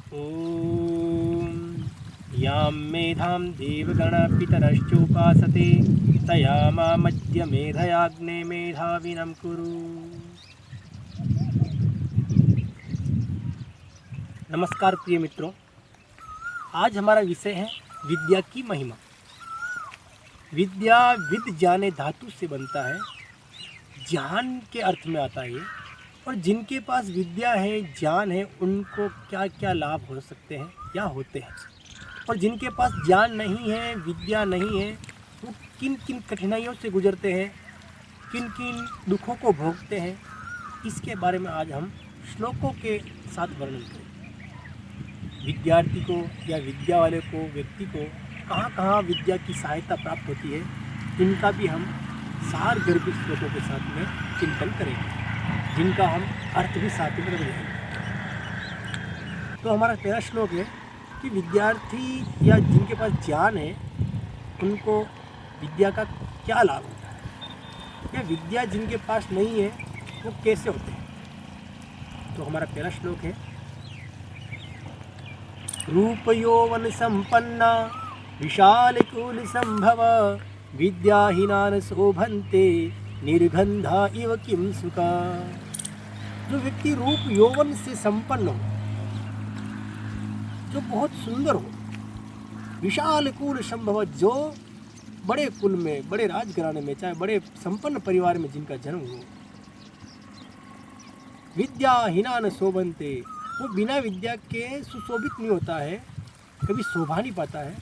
ॐ यां मेधां देवगणपितरश्चोपासते तया मामद्य मेधयाग्ने मेधाविनं कुरु। नमस्कार प्रिय मित्रों, आज हमारा विषय है विद्या की महिमा। विद्या विद जाने धातु से बनता है, ज्ञान के अर्थ में आता है ये। और जिनके पास विद्या है, ज्ञान है, उनको क्या क्या लाभ हो सकते हैं या होते हैं, और जिनके पास ज्ञान नहीं है, विद्या नहीं है, वो किन किन कठिनाइयों से गुजरते हैं, किन किन दुखों को भोगते हैं, इसके बारे में आज हम श्लोकों के साथ वर्णन करेंगे। विद्यार्थी को या विद्या वाले को, व्यक्ति को कहाँ कहाँ विद्या की सहायता प्राप्त होती है, इनका भी हम सार गर्भित श्लोकों के साथ में चिंतन करेंगे, जिनका हम अर्थ भी साथ में रखेंगे। तो हमारा पहला श्लोक है कि विद्यार्थी या जिनके पास ज्ञान है, उनको विद्या का क्या लाभ होता है, या विद्या जिनके पास नहीं है वो कैसे होते हैं। तो हमारा पहला श्लोक है, रूप यौवन संपन्ना विशालकूल संभव विद्याहीनान शोभन्ते निर्गंधा इव किम सुखा। जो व्यक्ति रूप यौवन से संपन्न हो, जो बहुत सुंदर हो, विशाल कुल संभव, जो बड़े कुल में, बड़े राजघराने में, चाहे बड़े संपन्न परिवार में जिनका जन्म हो, विद्याहीना न शोभन्ते, वो बिना विद्या के सुशोभित नहीं होता है, कभी शोभा नहीं पाता है,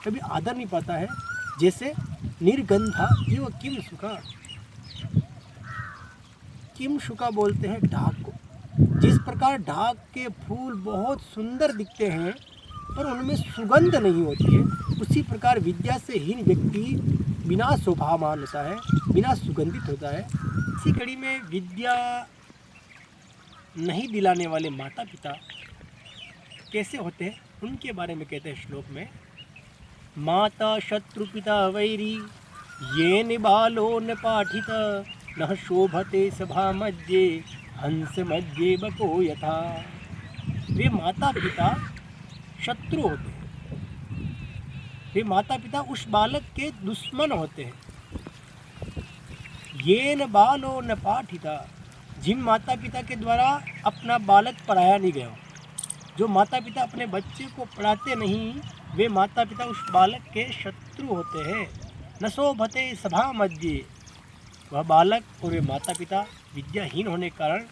कभी आदर नहीं पाता है। जैसे निर्गंधा इव किम सुखा, किम शुका बोलते हैं ढाक को। जिस प्रकार ढाक के फूल बहुत सुंदर दिखते हैं पर उनमें सुगंध नहीं होती है, उसी प्रकार विद्या से हीन व्यक्ति बिना शोभामान होता है, बिना सुगंधित होता है। इसी कड़ी में विद्या नहीं दिलाने वाले माता पिता कैसे होते हैं, उनके बारे में कहते हैं श्लोक में, माता शत्रु पिता वैरी येन बालो न पाठित न शोभते सभा मध्ये हंस मध्ये बको यथा। वे माता पिता शत्रु होते हैं, वे माता पिता उस बालक के दुश्मन होते हैं। येन बालो न पाठिता, जिन माता पिता के द्वारा अपना बालक पढ़ाया नहीं गया, जो माता पिता अपने बच्चे को पढ़ाते नहीं, वे माता पिता उस बालक के शत्रु होते हैं। न शोभते सभा मध्य, वह बालक और वे माता पिता विद्याहीन होने के कारण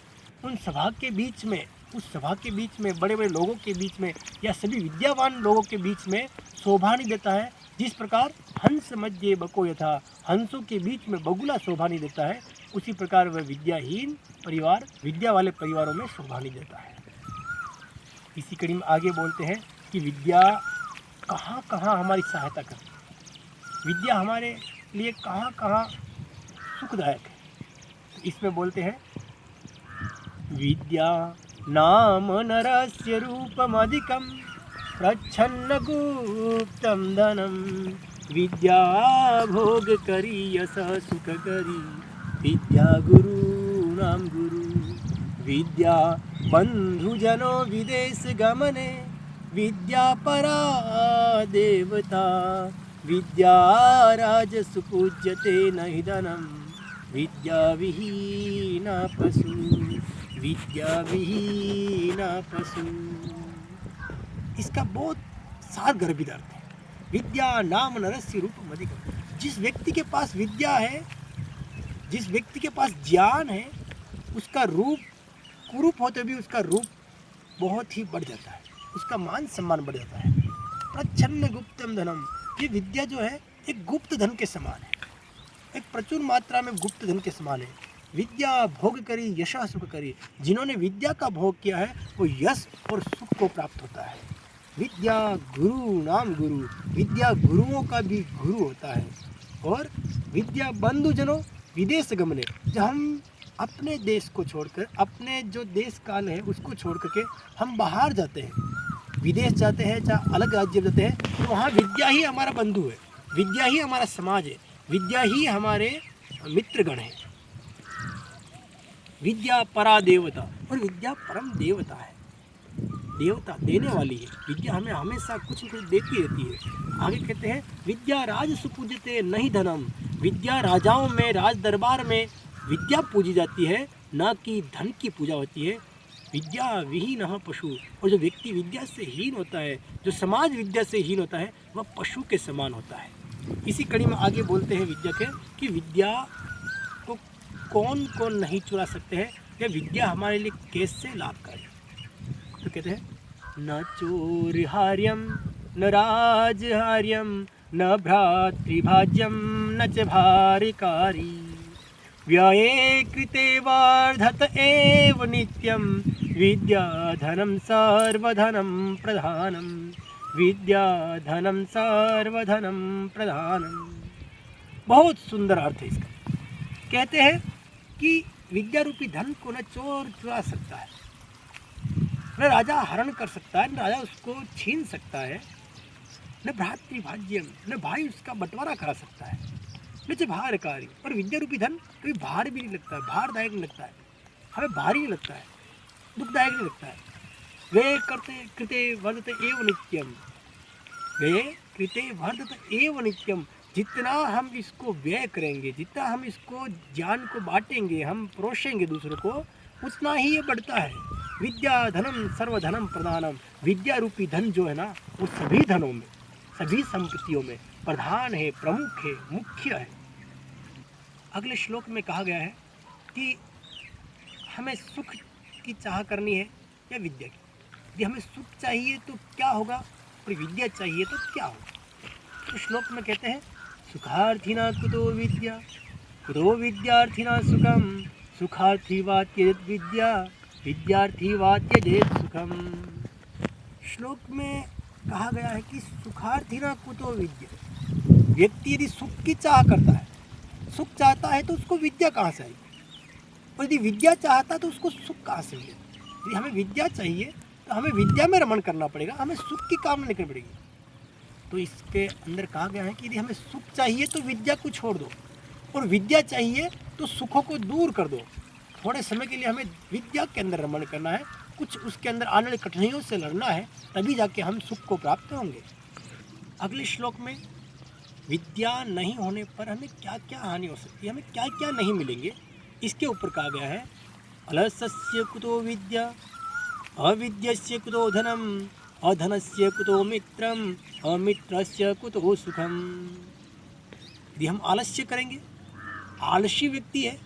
उन सभा के बीच में, उस सभा के बीच में, बड़े बड़े लोगों के बीच में, या सभी विद्यावान लोगों के बीच में शोभा नहीं देता है। जिस प्रकार हंस मध्य बको यथा, हंसों के बीच में बगुला शोभा नहीं देता है, उसी प्रकार वह विद्याहीन परिवार विद्या वाले परिवारों में शोभा नहीं देता है। इसी कड़ी में आगे बोलते हैं कि विद्या कहाँ कहाँ हमारी सहायता करती है, विद्या हमारे लिए कहाँ कहाँ सुखदायक है। इसमें बोलते हैं, विद्या नाम नरस्य रूपमधिकं प्रच्छन्न गुप्तं धनं विद्या भोग करी यश सुख करी विद्या गुरूणां गुरु विद्या बंधुजनो विदेश गमने विद्या परा देवता विद्या राजसु पूज्यते नहि धनं विद्या विहीना पशु विद्या विहीना पशु। इसका बहुत सार गर्भित अर्थ है। विद्या नाम नरस्य रूपम अधिकम, जिस व्यक्ति के पास विद्या है, जिस व्यक्ति के पास ज्ञान है, उसका रूप कुरूप होते भी उसका रूप बहुत ही बढ़ जाता है, उसका मान सम्मान बढ़ जाता है। प्रच्छन्न गुप्तम धनम, ये विद्या जो है एक गुप्त धन के समान है, एक प्रचुर मात्रा में गुप्त धन के समान है। विद्या भोग करी यश सुख करी, जिन्होंने विद्या का भोग किया है वो यश और सुख को प्राप्त होता है। विद्या गुरु नाम गुरु, विद्या गुरुओं का भी गुरु होता है। और विद्या बंधुजनों विदेश गमने, जब हम अपने देश को छोड़कर, अपने जो देश काल है उसको छोड़ करके हम बाहर जाते हैं, विदेश जाते हैं, चाहे अलग राज्य में जाते हैं, तो वहाँ विद्या ही हमारा बंधु है, विद्या ही हमारा समाज है, विद्या ही हमारे मित्रगण है। विद्या परा देवता, और विद्या परम देवता है। देवता, देने वाली है। विद्या हमें हमेशा कुछ न कुछ देती रहती है। आगे कहते हैं विद्या राज सुपूज्यते नहीं धनम। विद्या राजाओं में, राज दरबार में विद्या पूजी जाती है, ना कि धन की पूजा होती है। विद्या विहीन पशु, और जो व्यक्ति विद्या से हीन होता है, जो समाज विद्या से हीन होता है, वह पशु के समान होता है। इसी कड़ी में आगे बोलते हैं विद्या के कि विद्या को कौन कौन नहीं चुरा सकते हैं, या विद्या हमारे लिए कैसे लाभकारी। तो कहते हैं न चोरहार्यम न राजहार्यम न भ्रातृभाज्यम न च भारिकारी व्यये कृते वर्धत एव नित्यम विद्या धनम सर्वधनम प्रधानम विद्या धनम सर्वधनम प्रधानम। बहुत सुंदर अर्थ है इसका। कहते हैं कि विद्या रूपी धन को न चोर चुरा सकता है, न राजा हरण कर सकता है, न राजा उसको छीन सकता है, न भ्रातृभाज्यम, न भाई उसका बंटवारा करा सकता है, न च भारकारी। और विद्या रूपी धन कभी भार भी नहीं लगता है, भारदायक नहीं लगता है, हमें भारी नहीं लगता है, दुखदायक नहीं लगता है। वे करते कृते वर्धते एव नित्यम, वे कृते वर्धते एव नित्यम। जितना हम इसको व्यय करेंगे, जितना हम इसको ज्ञान को बांटेंगे, हम परोसेंगे दूसरों को, उतना ही ये बढ़ता है। विद्या धनम सर्वधनम प्रधानम। विद्या रूपी धन जो है ना, वो सभी धनों में, सभी संपत्तियों में प्रधान है, प्रमुख है, मुख्य है। अगले श्लोक में कहा गया है कि हमें सुख की चाह करनी है या विद्या की। यदि हमें सुख चाहिए तो क्या होगा, और विद्या चाहिए तो क्या होगा। तो श्लोक में कहते हैं सुखार्थिना कुतो विद्या कुतो विद्यार्थिना सुखम सुखार्थी वा त्यजेत विद्या विद्यार्थी वा त्यजेत सुखम। श्लोक में कहा गया है कि सुखार्थिना कुतो विद्या। व्यक्ति यदि सुख की चाह करता है, सुख चाहता है, तो उसको विद्या कहाँ से आएगी, और यदि विद्या चाहता है तो उसको सुख कहाँ से मिलेगा। यदि हमें विद्या चाहिए तो हमें विद्या में रमण करना पड़ेगा, हमें सुख की कामना नहीं करनी पड़ेगी। तो इसके अंदर कहा गया है कि यदि हमें सुख चाहिए तो विद्या को छोड़ दो, और विद्या चाहिए तो सुखों को दूर कर दो। थोड़े समय के लिए हमें विद्या के अंदर रमण करना है, कुछ उसके अंदर आने वाली कठिनाइयों से लड़ना है, तभी जाके हम सुख को प्राप्त होंगे। अगले श्लोक में विद्या नहीं होने पर हमें क्या क्या हानि हो सकती है, हमें क्या क्या नहीं मिलेंगे, इसके ऊपर कहा गया है अलसस्य कुतो विद्या अविद्यस्य कुतो धनम अधनस्य कुतो मित्रम अमित्रस्य कुतो सुखम। यदि हम आलस्य करेंगे, आलसी व्यक्ति है,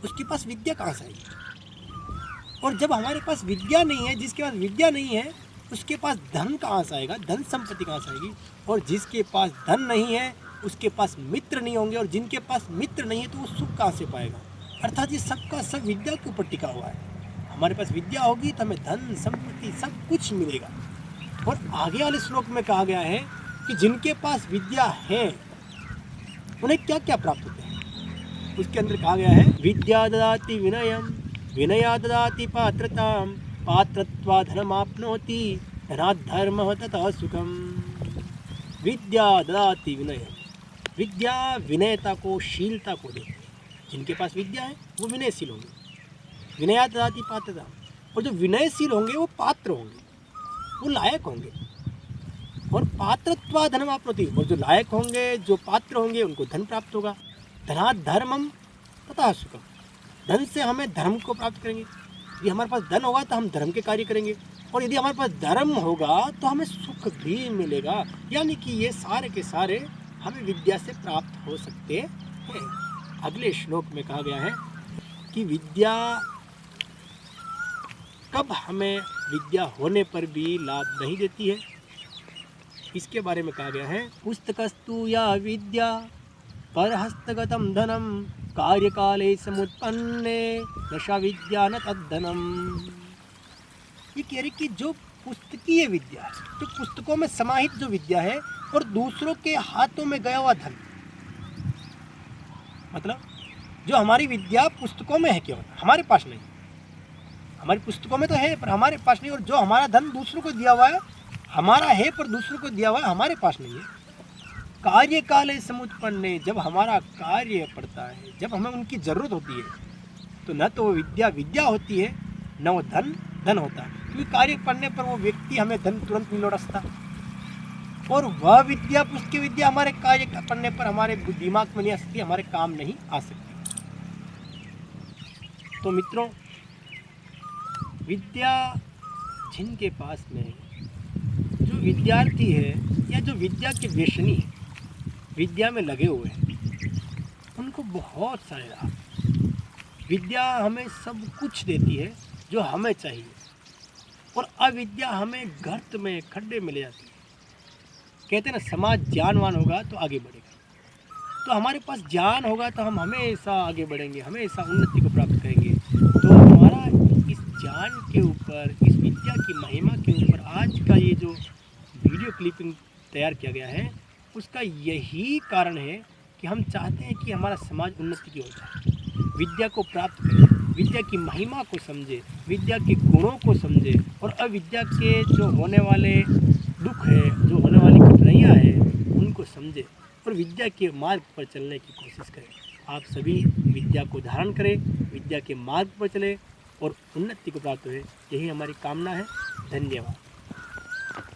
उसके पास विद्या कहाँ से आएगी। और जब हमारे पास विद्या नहीं है, जिसके पास विद्या नहीं है, उसके पास धन कहाँ से आएगा, धन संपत्ति कहाँ से आएगी। और जिसके पास धन नहीं है, उसके पास मित्र नहीं होंगे, और जिनके पास मित्र नहीं है तो वो सुख कहाँ से पाएगा। अर्थात ये सबका सब विद्या के ऊपर टिका हुआ है। हमारे पास विद्या होगी तो हमें धन संपत्ति सब कुछ मिलेगा। और आगे वाले श्लोक में कहा गया है कि जिनके पास विद्या है उन्हें क्या क्या प्राप्त होते हैं। उसके अंदर कहा गया है विद्या ददाति विनयम विनया ददाति पात्रताम पात्रत्वा धनमाप्नोति धनात् धर्मः तथा सुखम। विद्या ददाति विनयम, विद्या विनयता को, शीलता को देती है। जिनके पास विद्या है वो विनयशील होंगे। विनया ददाति पात्रता, और जो विनयशील होंगे वो पात्र होंगे, वो लायक होंगे। और पात्रत्वा धनमाप्नोति, और जो लायक होंगे, जो पात्र होंगे, उनको धन प्राप्त होगा। धनात् धर्मम तथा सुखम, धन से हमें धर्म को प्राप्त करेंगे। यदि हमारे पास धन होगा तो हम धर्म के कार्य करेंगे, और यदि हमारे पास धर्म होगा तो हमें सुख भी मिलेगा। यानी कि ये सारे के सारे हमें विद्या से प्राप्त हो सकते हैं। अगले श्लोक में कहा गया है कि विद्या कब हमें विद्या होने पर भी लाभ नहीं देती है, इसके बारे में कहा गया है पुस्तकस्तु या विद्या परहस्तगतम धनम कार्यकाले समुत्पन्ने दशा विद्या न तद्धनम। ये कह रही कि जो पुस्तकीय विद्या है, जो पुस्तकों में समाहित जो विद्या है, और दूसरों के हाथों में गया हुआ धन, मतलब जो हमारी विद्या पुस्तकों में है, केवल हमारे पास नहीं, हमारी पुस्तकों में तो है पर हमारे पास नहीं। और जो हमारा धन दूसरों को दिया हुआ है, हमारा है पर दूसरों को दिया हुआ है, हमारे पास नहीं है। कार्य काले समुत्पन्ने, जब हमारा कार्य पड़ता है, जब हमें उनकी ज़रूरत होती है, तो न तो वो विद्या विद्या होती है, न वो धन धन होता है, क्योंकि कार्य पढ़ने पर वो व्यक्ति हमें धन तुरंत नहीं लौटता, और वह विद्या पुस्तक की विद्या हमारे कार्य पढ़ने पर हमारे दिमाग में नहीं आ सकती, हमारे काम नहीं आ सकती। तो मित्रों, विद्या जिनके पास में जो विद्यार्थी है या जो विद्या के व्यसनी है, विद्या में लगे हुए हैं, उनको बहुत सारे लाभ। विद्या हमें सब कुछ देती है जो हमें चाहिए, और अविद्या हमें गर्त में खड्डे में ले जाती है। कहते हैं ना, समाज ज्ञानवान होगा तो आगे बढ़ेगा। तो हमारे पास ज्ञान होगा तो हम हमेशा आगे बढ़ेंगे, हमेशा उन्नति को प्राप्त करेंगे। तो हमारा इस ज्ञान के ऊपर, इस विद्या की महिमा के ऊपर आज का ये जो वीडियो क्लिपिंग तैयार किया गया है, उसका यही कारण है कि हम चाहते हैं कि हमारा समाज उन्नति की ओर जाए, विद्या को प्राप्त करे, विद्या की महिमा को समझे, विद्या के गुणों को समझे, और अविद्या के जो होने वाले दुख है, जो होने वाली कठिनाइयाँ हैं, उनको समझे और विद्या के मार्ग पर चलने की कोशिश करें। आप सभी विद्या को धारण करें, विद्या के मार्ग पर चलें और उन्नति को प्राप्त हुए, यही हमारी कामना है। धन्यवाद।